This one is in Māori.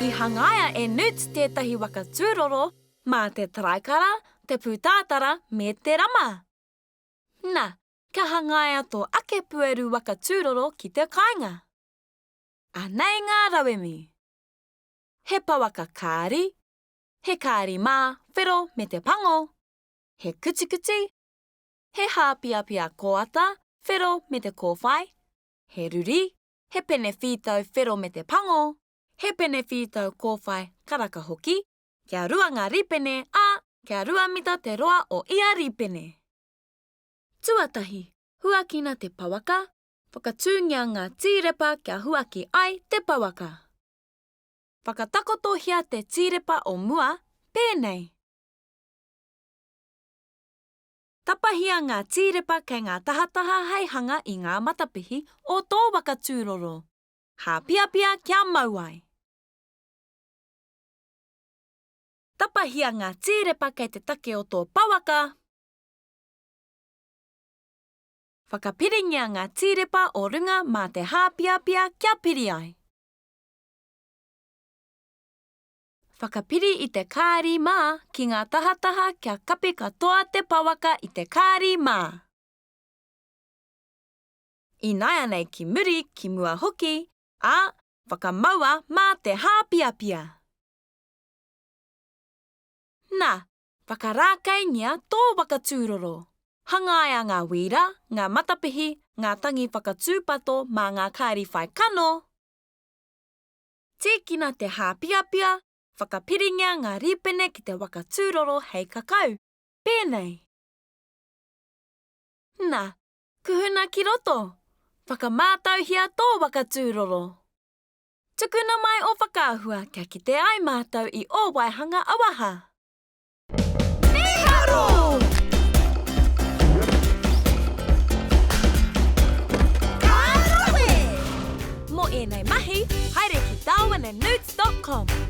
I hangaia e nuts tētahi waka tūroro mā te traikara, te pūtātara me te rama. Nā, ka hangaia tō ake pueru waka tūroro ki te kāinga. Anei ngā rawemi. He pawaka kāri, he kāri mā whiro me te pango, he kuchikuchi, he hāpiapia koata whiro me te kōwhai, he ruri, he pene whitau whiro me te pango, he pene whitau kōwhai karaka hoki, kia rua ngā ripene kia rua mita te roa o ia ripene. Tuatahi, huakina te pawaka, whakatūngia ngā tīrepa kia huaki ai te pawaka. Whakatakotohia te tīrepa o mua, pēnei. Tapahia ngā tīrepa kei ngā tahataha heihanga i ngā matapihi o tō waka tūroro. Hāpiapia kia mauai. Tapahia ngā tīrepa kei te take o tō pawaka. Whakapiringia ngā tīrepa o runga mā te hāpiapia kia piri ai. Whakapiri i te kāri mā ki ngā tahataha kia kapi katoa te pawaka i te kāri mā. I nāia nei ki muri ki mua hoki, whakamaua mā te hāpiapia. Nā, whakarākeingia tō waka tūroro. Hangaia ngā wīra, ngā matapihi, ngā tangi whakatūpato mā ngā kāri whai kano. Tīkina te hāpiapia, whakapiringia ngā ripene ki te waka tūroro hei kakau. Pēnei. Nā, kuhuna ki roto. Whakamātauhia tō waka tūroro. Tukuna mai o whakaahua kia kite ai mātau i o waihanga awaha. Meharo! Mo e nei mahi, haere ki darwinandnewts.com.